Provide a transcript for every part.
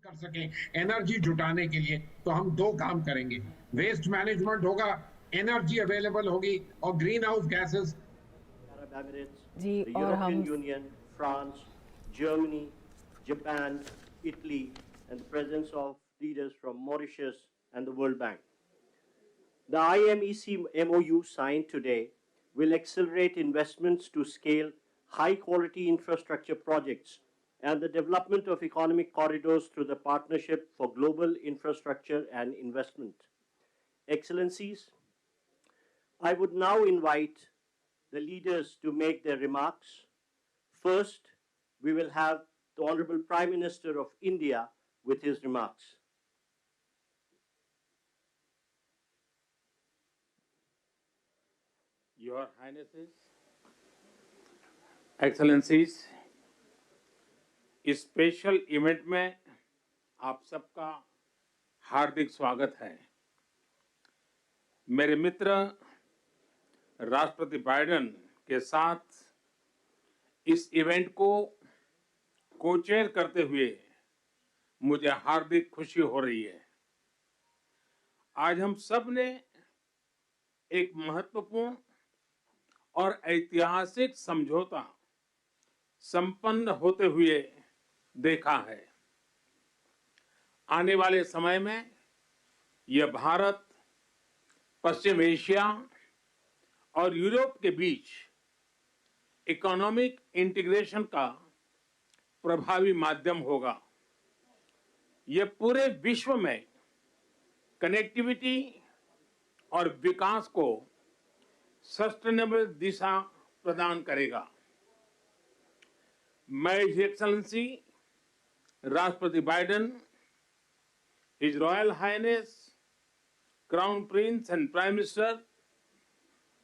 कर सके एनर्जी जुटाने के लिए, तो हम दो काम करेंगे। वेस्ट मैनेजमेंट होगा, एनर्जी अवेलेबल होगी और green house gases. Arab Emirates, जी, the और European हम Union, France, Germany, Japan, Italy, and the presence of leaders from Mauritius and the World Bank. The IMEC MOU signed today will accelerate investments to scale high-quality infrastructure projects and the development of economic corridors through the Partnership for Global Infrastructure and Investment. Excellencies, I would now invite the leaders to make their remarks. First, we will have the Honorable Prime Minister of India with his remarks. Your Highnesses, Excellencies, इस special event में आप सबका हार्दिक स्वागत है। मेरे मित्र राष्ट्रपति Biden के साथ इस इवेंट को को-चेयर करते हुए मुझे हार्दिक खुशी हो रही है। आज हम सब ने एक महत्वपूर्ण और ऐतिहासिक समझौता संपन्न होते हुए देखा है। आने वाले समय में यह भारत, पश्चिम एशिया और यूरोप के बीच इकोनॉमिक इंटीग्रेशन का प्रभावी माध्यम होगा। यह पूरे विश्व में कनेक्टिविटी और विकास को सस्टेनेबल दिशा प्रदान करेगा। मैं हिज एक्सेलेंसी राष्ट्रपति Biden, his royal highness crown prince and prime minister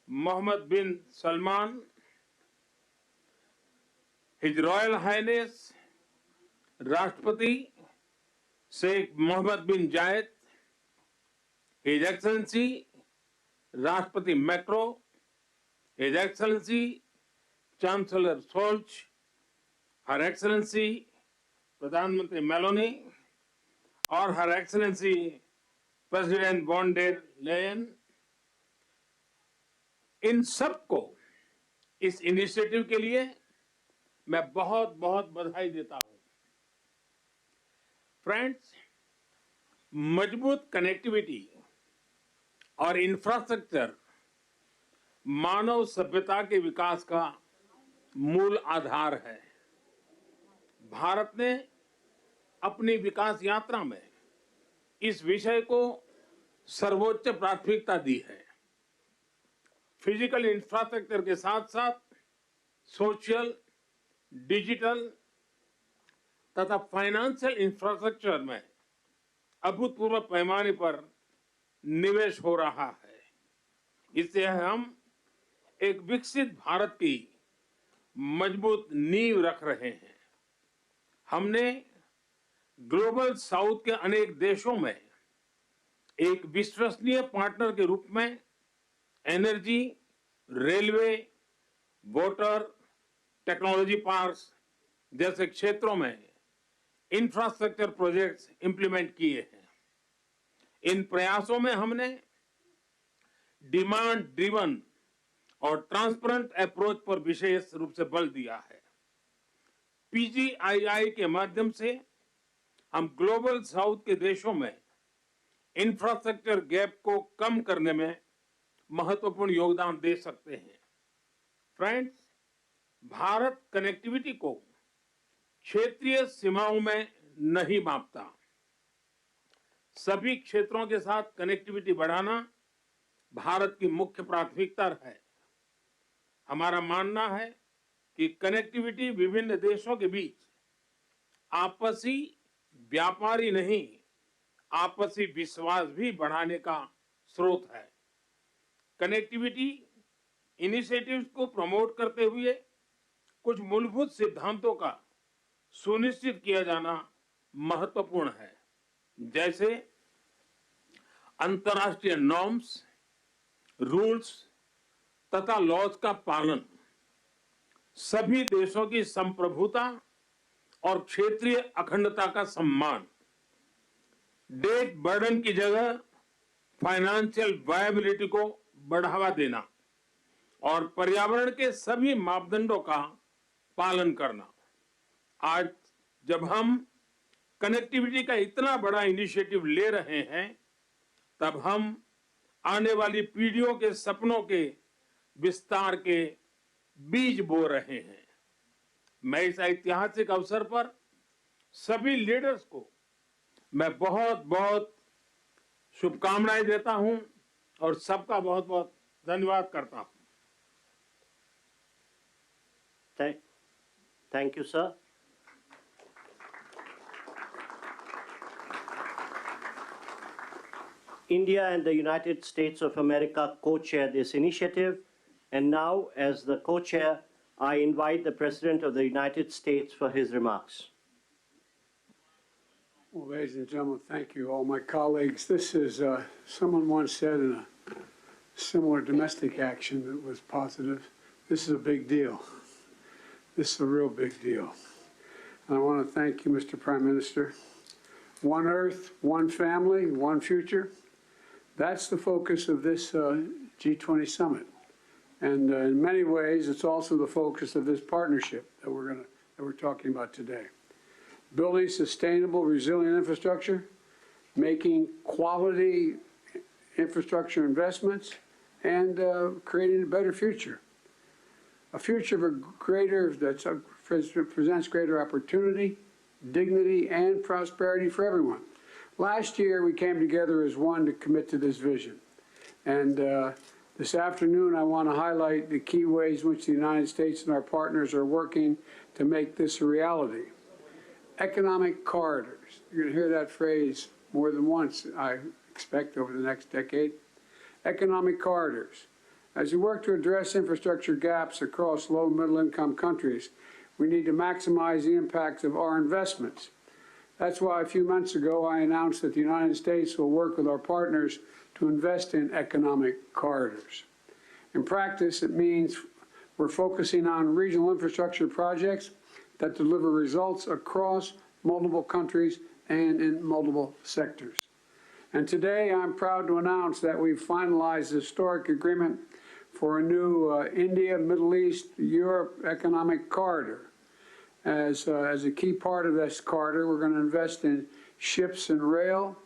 Mohammed bin Salman, his royal highness राष्ट्रपति Sheikh Mohammed bin Zayed, his excellency राष्ट्रपति Macron, his excellency chancellor Scholz, her excellency प्रधानमंत्री Meloni और her excellency president von der Leyen, इन सबको इस initiative के लिए मैं बहुत बहुत बधाई देता हूं। फ्रेंड्स, मजबूत कनेक्टिविटी और इंफ्रास्ट्रक्चर मानव सभ्यता के विकास का मूल आधार है। भारत ने अपनी विकास यात्रा में इस विषय को सर्वोच्च प्राथमिकता दी है। फिजिकल इंफ्रास्ट्रक्चर के साथ साथ सोशल, डिजिटल तथा फाइनेंशियल इंफ्रास्ट्रक्चर में अभूतपूर्व पैमाने पर निवेश हो रहा है। इससे हम एक विकसित भारत की मजबूत नींव रख रहे हैं। हमने ग्लोबल साउथ के अनेक देशों में एक विश्वसनीय पार्टनर के रूप में energy, railway, water, technology parks जैसे क्षेत्रों में इंफ्रास्ट्रक्चर प्रोजेक्ट्स इंप्लीमेंट किए हैं। इन प्रयासों में हमने डिमांड ड्रिवन और ट्रांसपेरेंट अप्रोच पर विशेष रूप से बल दिया है। पीजीआईआई के माध्यम से हम ग्लोबल साउथ के देशों में इंफ्रास्ट्रक्चर गैप को कम करने में महत्वपूर्ण योगदान दे सकते हैं। फ्रेंड्स, भारत कनेक्टिविटी को क्षेत्रीय सीमाओं में नहीं मापता। सभी क्षेत्रों के साथ कनेक्टिविटी बढ़ाना भारत की मुख्य प्राथमिकता है। हमारा मानना है कि कनेक्टिविटी विभिन्न देशों के बीच आपसी व्यापार ही नहीं, आपसी विश्वास भी बढ़ाने का स्रोत है। कनेक्टिविटी इनिशिएटिव्स को प्रमोट करते हुए कुछ मूलभूत सिद्धांतों का सुनिश्चित किया जाना महत्वपूर्ण है, जैसे अंतर्राष्ट्रीय नॉर्म्स, रूल्स तथा लॉज का पालन, सभी देशों की संप्रभुता और क्षेत्रीय अखंडता का सम्मान, डेट बर्डन की जगह फाइनेंशियल वायबिलिटी को बढ़ावा देना और पर्यावरण के सभी मापदंडों का पालन करना। आज जब हम कनेक्टिविटी का इतना बड़ा इनिशिएटिव ले रहे हैं, तब हम आने वाली पीढ़ियों के सपनों के विस्तार के बीज बो रहे हैं। मैं इस ऐतिहासिक अवसर पर सभी लीडर्स को मैं बहुत बहुत शुभकामनाएं देता हूं और सबका बहुत बहुत धन्यवाद करता हूं। Thank you, sir. India and the United States of America co-chair this initiative, and now, as the co-chair, I invite the President of the United States for his remarks. Well, ladies and gentlemen, thank you, all my colleagues. This is, someone once said in a similar domestic action that was positive, this is a big deal. This is a real big deal. And I want to thank you, Mr. Prime Minister. One Earth, one family, one future. That's the focus of this G20 Summit. And in many ways, it's also the focus of this partnership that we're talking about today. Building sustainable, resilient infrastructure, making quality infrastructure investments, and creating a better future. A future that presents greater opportunity, dignity, and prosperity for everyone. Last year, we came together as one to commit to this vision. And this afternoon, I want to highlight the key ways in which the United States and our partners are working to make this a reality. Economic corridors. You're going to hear that phrase more than once, I expect, over the next decade. Economic corridors. As we work to address infrastructure gaps across low- and middle-income countries, we need to maximize the impacts of our investments. That's why a few months ago I announced that the United States will work with our partners to invest in economic corridors. In practice, it means we're focusing on regional infrastructure projects that deliver results across multiple countries and in multiple sectors. And today I'm proud to announce that we've finalized a historic agreement for a new India, Middle East, Europe economic corridor. As a key part of this corridor, we're going to invest in ships and rail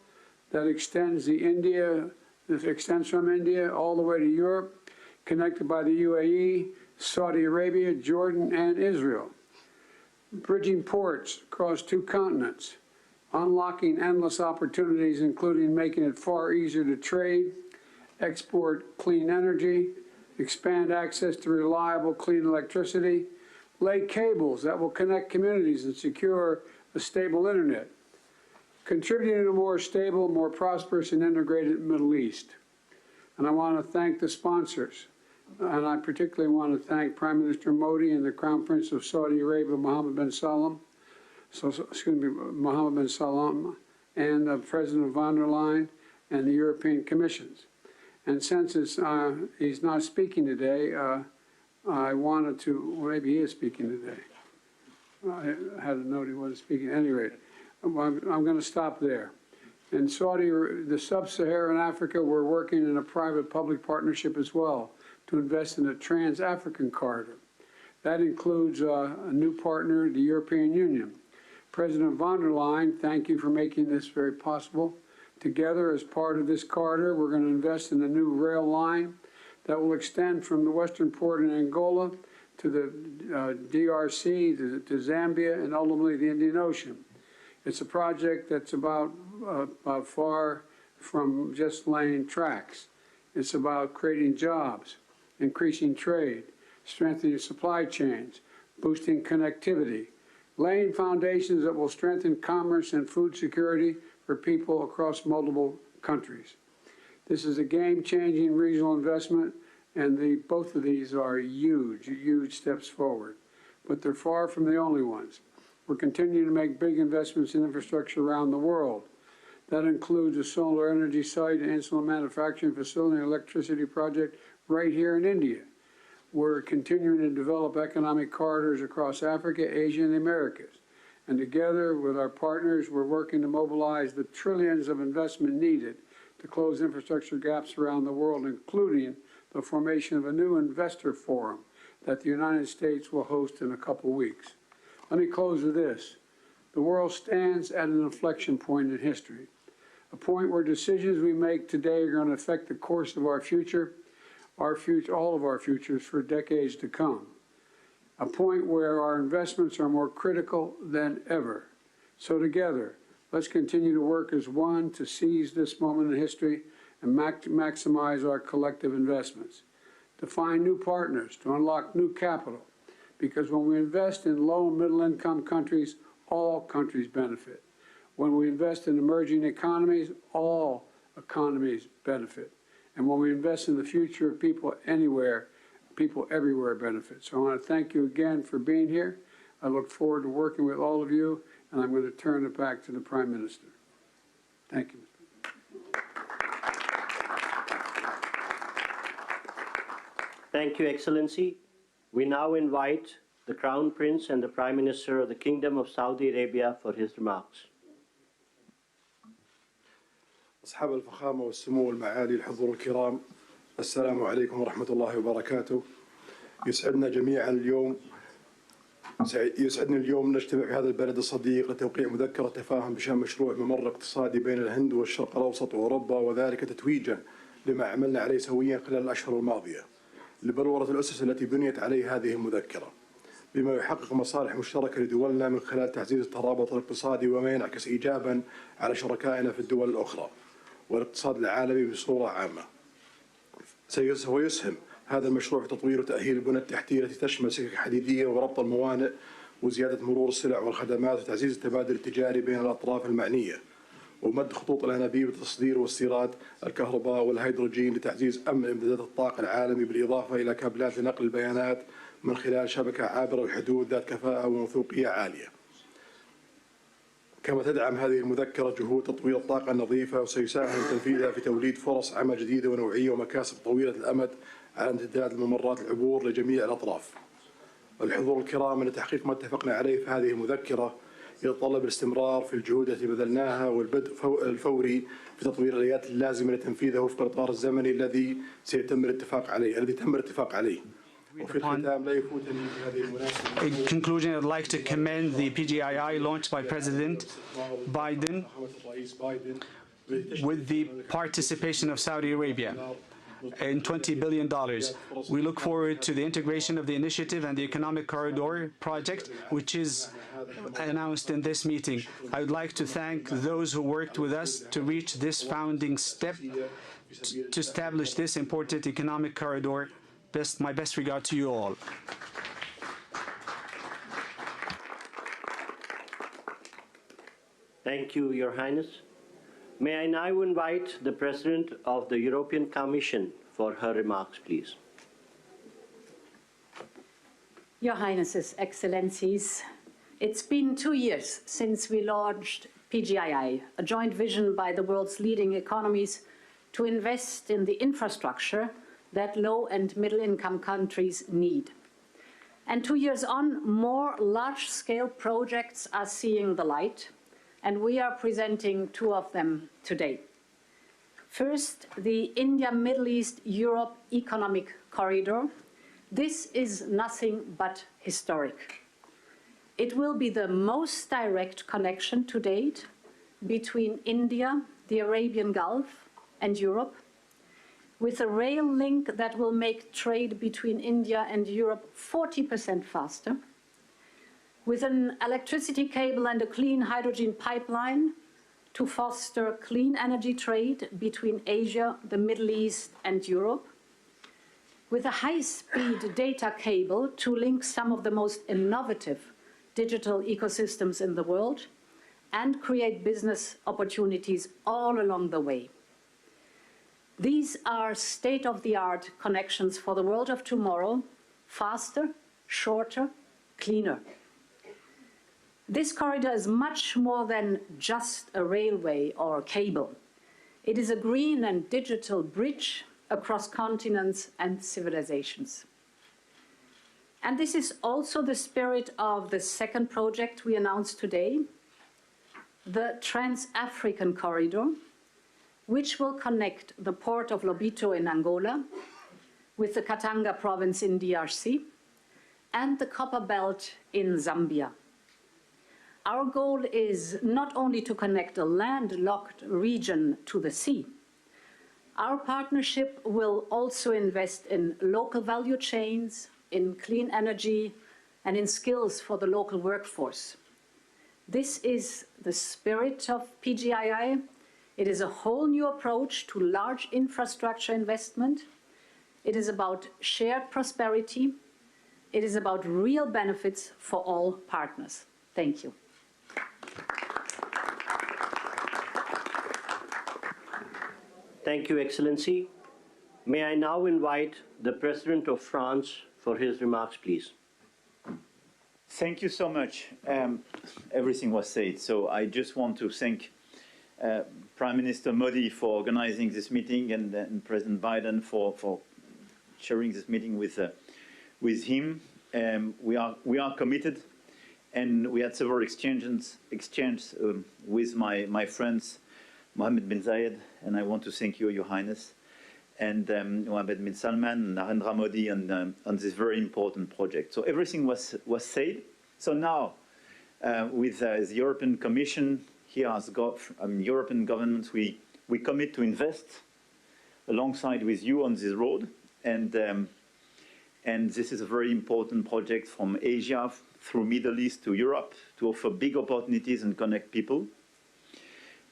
that extends from India all the way to Europe, connected by the UAE, Saudi Arabia, Jordan, and Israel. Bridging ports across two continents, unlocking endless opportunities, including making it far easier to trade, export clean energy, expand access to reliable, clean electricity, lay cables that will connect communities and secure a stable internet, contributing to a more stable, more prosperous, and integrated Middle East. And I want to thank the sponsors. And I particularly want to thank Prime Minister Modi and the Crown Prince of Saudi Arabia, Mohammed bin Salman, and President von der Leyen and the European Commissions. And since he's not speaking today, I wanted to, well, maybe he is speaking today. I had a note he wasn't speaking. At any rate, I'm going to stop there. In the sub-Saharan Africa, we're working in a private-public partnership as well to invest in a trans-African corridor. That includes a new partner, the European Union. President von der Leyen, thank you for making this very possible. Together, as part of this corridor, we're going to invest in a new rail line that will extend from the western port in Angola to the DRC, to Zambia, and ultimately the Indian Ocean. It's a project that's about far from just laying tracks. It's about creating jobs, increasing trade, strengthening supply chains, boosting connectivity, laying foundations that will strengthen commerce and food security for people across multiple countries. This is a game-changing regional investment, and both of these are huge, huge steps forward. But they're far from the only ones. We're continuing to make big investments in infrastructure around the world. That includes a solar energy site, an insulin manufacturing facility, and electricity project right here in India. We're continuing to develop economic corridors across Africa, Asia, and the Americas. And together with our partners, we're working to mobilize the trillions of investment needed to close infrastructure gaps around the world, including the formation of a new investor forum that the United States will host in a couple weeks. Let me close with this. The world stands at an inflection point in history, a point where decisions we make today are going to affect the course of our future, all of our futures for decades to come. A point where our investments are more critical than ever. So together, let's continue to work as one to seize this moment in history and maximize our collective investments, to find new partners, to unlock new capital, because when we invest in low and middle income countries, all countries benefit. When we invest in emerging economies, all economies benefit. And when we invest in the future of people anywhere, people everywhere benefit. So I want to thank you again for being here. I look forward to working with all of you, and I'm going to turn it back to the Prime Minister. Thank you. Thank you, Excellency. We now invite the Crown Prince and the Prime Minister of the Kingdom of Saudi Arabia for his remarks. أصحاب الفخامة والسمو والمعالي الحضور الكرام، السلام عليكم ورحمة الله وبركاته. يسعدني اليوم نجتمع في هذا البلد الصديق لتوقيع مذكرة تفاهم بشأن مشروع ممر اقتصادي بين الهند والشرق الأوسط وأوروبا، وذلك تتويجا لما عملنا عليه سويا خلال الأشهر الماضية لبلورة الأسس التي بنيت عليه هذه المذكرة، بما يحقق مصالح مشتركة لدولنا من خلال تعزيز الترابط الاقتصادي وما ينعكس إيجابا على شركائنا في الدول الأخرى والاقتصاد العالمي بصورة عامة. سيسهم هذا المشروع في تطوير وتأهيل البنى التحتية التي تشمل سكك حديدية وربط الموانئ وزيادة مرور السلع والخدمات وتعزيز التبادل التجاري بين الأطراف المعنية، ومد خطوط الأنابيب والتصدير واستيراد الكهرباء والهيدروجين لتعزيز أمن إمدادات الطاقة العالمي، بالإضافة إلى كابلات لنقل البيانات من خلال شبكة عابرة الحدود ذات كفاءة وموثوقية عالية. كما تدعم هذه المذكرة جهود تطوير الطاقة النظيفة، وسيساهم تنفيذها في توليد فرص عمل جديدة ونوعية ومكاسب طويلة الأمد على امتداد الممرات العبور لجميع الأطراف. الحضور الكرام، أن تحقيق ما اتفقنا عليه في هذه المذكرة يتطلب الاستمرار في الجهود التي بذلناها والبدء الفوري في تطوير الآليات اللازمة لتنفيذه وفق الإطار الزمني الذي تم الاتفاق عليه. In conclusion, I'd like to commend the PGII launched by President Biden with the participation of Saudi Arabia in $20 billion. We look forward to the integration of the initiative and the Economic Corridor project, which is announced in this meeting. I would like to thank those who worked with us to reach this founding step to establish this important economic corridor. My best regard to you all. Thank you, Your Highness. May I now invite the President of the European Commission for her remarks, please. Your Highnesses, Excellencies, it's been 2 years since we launched PGII, a joint vision by the world's leading economies to invest in the infrastructure that low and middle income countries need. And 2 years on, more large-scale projects are seeing the light, and we are presenting 2 of them today. First, the India-Middle East-Europe Economic Corridor. This is nothing but historic. It will be the most direct connection to date between India, the Arabian Gulf, and Europe, with a rail link that will make trade between India and Europe 40% faster, with an electricity cable and a clean hydrogen pipeline to foster clean energy trade between Asia, the Middle East, and Europe, with a high-speed data cable to link some of the most innovative digital ecosystems in the world and create business opportunities all along the way. These are state-of-the-art connections for the world of tomorrow, faster, shorter, cleaner. This corridor is much more than just a railway or a cable. It is a green and digital bridge across continents and civilizations. And this is also the spirit of the second project we announced today, the Trans-African Corridor, which will connect the port of Lobito in Angola with the Katanga province in DRC and the Copper Belt in Zambia. Our goal is not only to connect a landlocked region to the sea. Our partnership will also invest in local value chains, in clean energy, and in skills for the local workforce. This is the spirit of PGII. It is a whole new approach to large infrastructure investment. It is about shared prosperity. It is about real benefits for all partners. Thank you. Thank you, Excellency. May I now invite the President of France for his remarks, please. Thank you so much. Everything was said, so I just want to thank Prime Minister Modi for organizing this meeting and President Biden for sharing this meeting with him. We are committed, and we had several exchanges with my friends, Mohammed bin Zayed, and I want to thank you, Your Highness, and Mohammed bin Salman, Narendra Modi, on this very important project. So everything was said. So now, with the European Commission, here as European governments, we commit to invest alongside with you on this road, and this is a very important project from Asia through Middle East to Europe to offer big opportunities and connect people.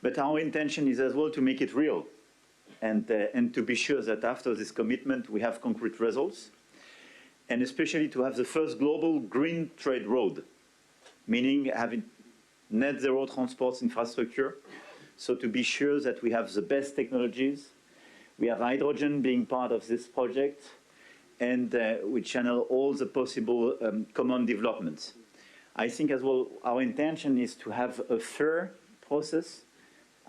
But our intention is as well to make it real, and to be sure that after this commitment we have concrete results, and especially to have the first global green trade road, meaning having net zero transport infrastructure, so to be sure that we have the best technologies. We have hydrogen being part of this project, and we channel all the possible common developments. I think as well our intention is to have a fair process.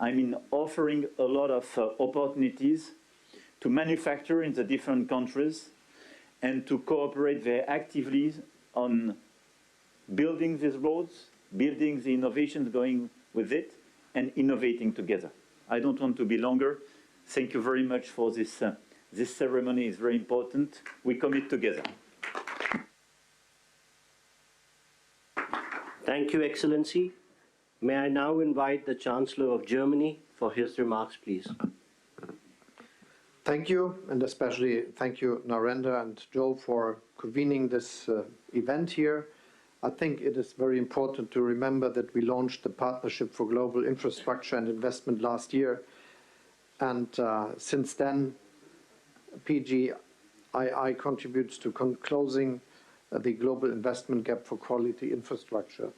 I mean, offering a lot of opportunities to manufacture in the different countries and to cooperate very actively on building these roads, building the innovations going with it, and innovating together. I don't want to be longer. Thank you very much for this. This ceremony is very important. We commit together. Thank you, Excellency. May I now invite the Chancellor of Germany for his remarks, please. Thank you, and especially thank you, Narendra and Joe, for convening this event here. I think it is very important to remember that we launched the Partnership for Global Infrastructure and Investment last year, and since then, PGII contributes to closing the global investment gap for quality infrastructure.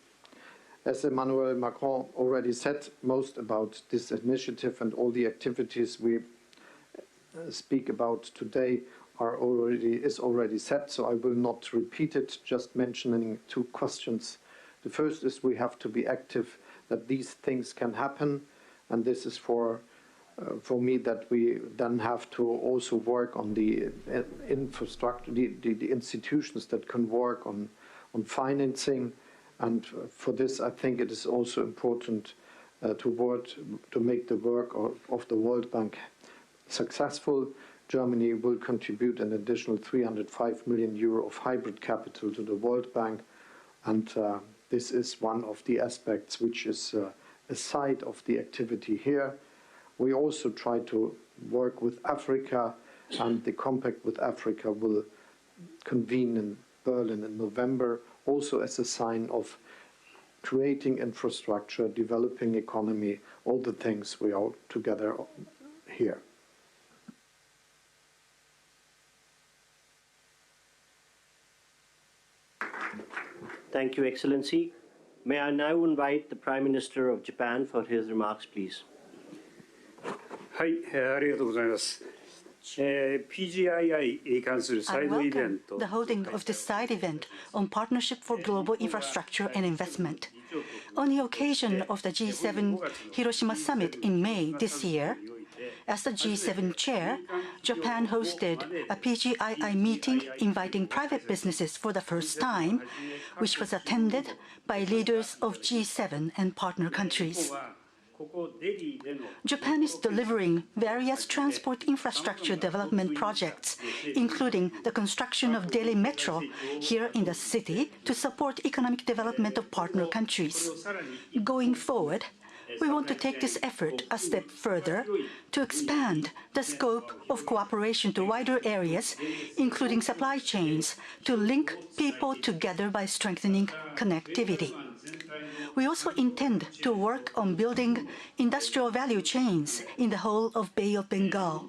As Emmanuel Macron already said, most about this initiative and all the activities we speak about today is already said, so I will not repeat it, just mentioning two questions. The first is we have to be active that these things can happen, and this is for me that we then have to also work on the infrastructure, the institutions that can work on financing. And for this, I think it is also important to make the work of the World Bank successful. Germany will contribute an additional 305 million euro of hybrid capital to the World Bank, and this is one of the aspects which is a side of the activity here. We also try to work with Africa, and the Compact with Africa will convene in Berlin in November, also as a sign of creating infrastructure, developing economy, all the things we are together here. Thank you, Excellency. May I now invite the Prime Minister of Japan for his remarks, please. はい、ありがとうございます。PGII に関するサイドイベント。 The holding of this side event on Partnership for Global Infrastructure and Investment. On the occasion of the G7 Hiroshima Summit in May this year, As the G7 chair, Japan hosted a PGII meeting inviting private businesses for the first time, which was attended by leaders of G7 and partner countries. Japan is delivering various transport infrastructure development projects, including the construction of Delhi Metro here in the city to support economic development of partner countries. Going forward, we want to take this effort a step further to expand the scope of cooperation to wider areas, including supply chains, to link people together by strengthening connectivity. We also intend to work on building industrial value chains in the whole of Bay of Bengal.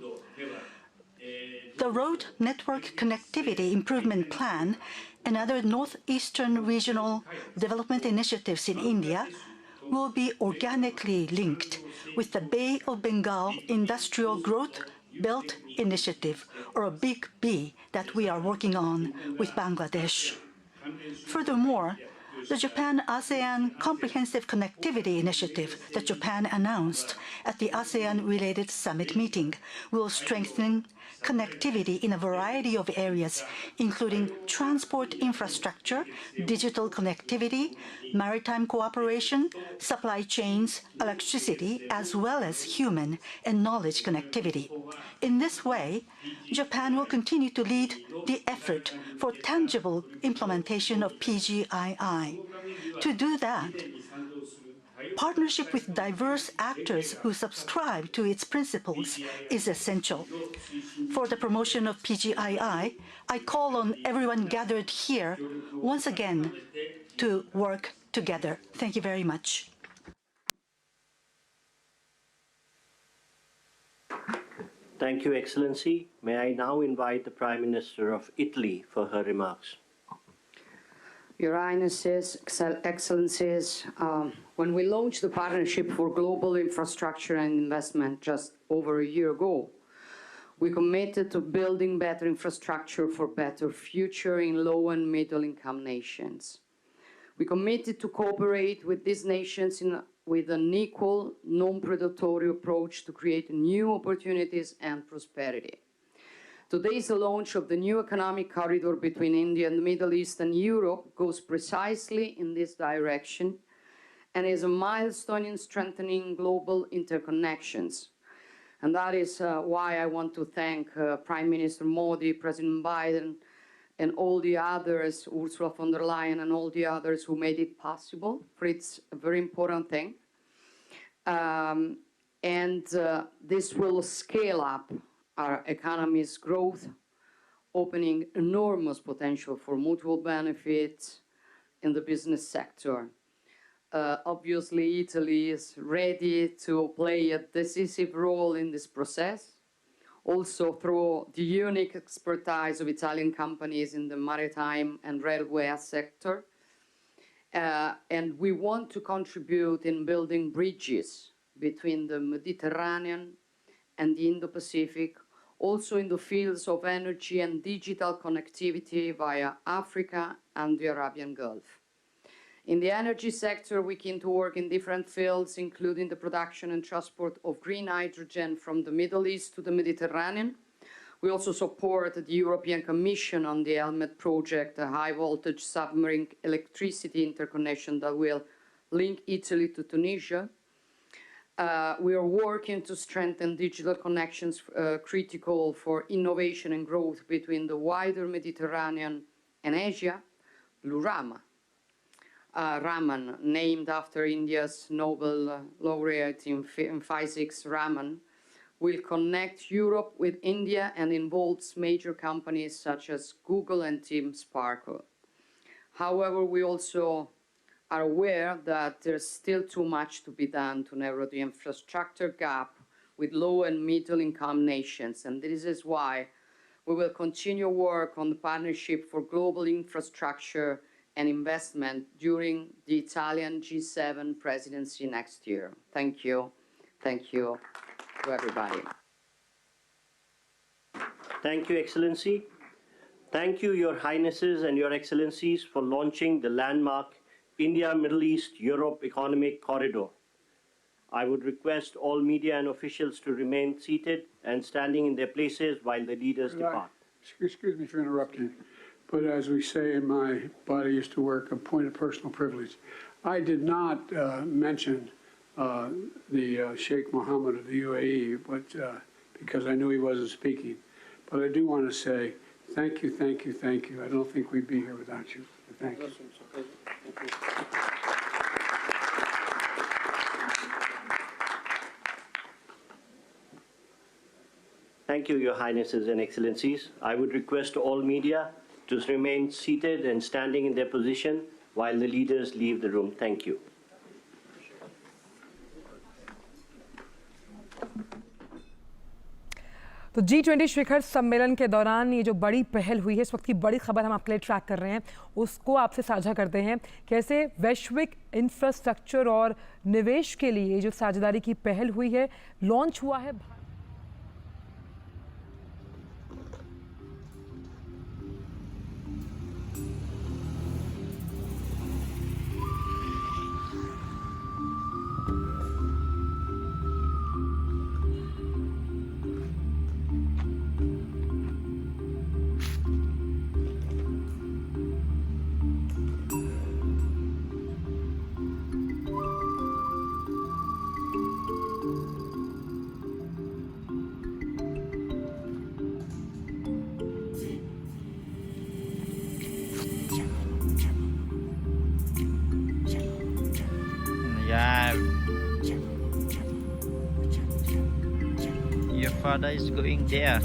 The Road Network Connectivity Improvement Plan and other northeastern regional development initiatives in India will be organically linked with the Bay of Bengal Industrial Growth Belt Initiative, or a Big B, that we are working on with Bangladesh. Furthermore, the Japan-ASEAN Comprehensive Connectivity Initiative that Japan announced at the ASEAN-related summit meeting will strengthen connectivity in a variety of areas, including transport infrastructure, digital connectivity, maritime cooperation, supply chains, electricity, as well as human and knowledge connectivity. In this way, Japan will continue to lead the effort for tangible implementation of PGII. To do that, partnership with diverse actors who subscribe to its principles is essential. For the promotion of PGII, I call on everyone gathered here once again to work together. Thank you very much. Thank you, Excellency. May I now invite the Prime Minister of Italy for her remarks. Your Highnesses, Excellencies, when we launched the Partnership for Global Infrastructure and Investment just over a year ago, we committed to building better infrastructure for better future in low and middle income nations. We committed to cooperate with these nations with an equal, non-predatory approach to create new opportunities and prosperity. Today's launch of the new economic corridor between India and the Middle East and Europe goes precisely in this direction and is a milestone in strengthening global interconnections. And that is why I want to thank Prime Minister Modi, President Biden, and all the others, Ursula von der Leyen and all the others who made it possible, for it's a very important thing. This will scale up our economy's growth, opening enormous potential for mutual benefit in the business sector. Obviously, Italy is ready to play a decisive role in this process, also through the unique expertise of Italian companies in the maritime and railway sector. And we want to contribute in building bridges between the Mediterranean and the Indo-Pacific, also in the fields of energy and digital connectivity via Africa and the Arabian Gulf. In the energy sector, we can work in different fields, including the production and transport of green hydrogen from the Middle East to the Mediterranean. We also support the European Commission on the Helmet project, a high-voltage submarine electricity interconnection that will link Italy to Tunisia. We are working to strengthen digital connections critical for innovation and growth between the wider Mediterranean and Asia. Blue Raman, named after India's Nobel laureate in physics, Raman, will connect Europe with India and involves major companies such as Google and Team Sparkle. However, we also are aware that there's still too much to be done to narrow the infrastructure gap with low and middle income nations, and this is why we will continue work on the Partnership for Global Infrastructure and Investment during the Italian G7 presidency next year. Thank you. Thank you to everybody. Thank you, Excellency. Thank you, Your Highnesses and Your Excellencies, for launching the landmark India, Middle East, Europe Economic Corridor. I would request all media and officials to remain seated and standing in their places while the leaders depart. Excuse me for interrupting, but as we say in my body used to work, a point of personal privilege. I did not mention the Sheikh Mohammed of the UAE, but because I knew he wasn't speaking. But I do want to say thank you, thank you, thank you. I don't think we'd be here without you. Thank you. Thank you, Your Highnesses and Excellencies. I would request all media to remain seated and standing in their position while the leaders leave the room. Thank you. तो G20 शिखर सम्मेलन के दौरान ये जो बड़ी पहल हुई है, इस वक्त की बड़ी खबर हम आपके लिए ट्रैक कर रहे हैं, उसको आपसे साझा करते हैं। कैसे वैश्विक इंफ्रास्ट्रक्चर और निवेश के लिए जो साझेदारी की पहल हुई है, लॉन्च हुआ है। Yeah. Your father is going there.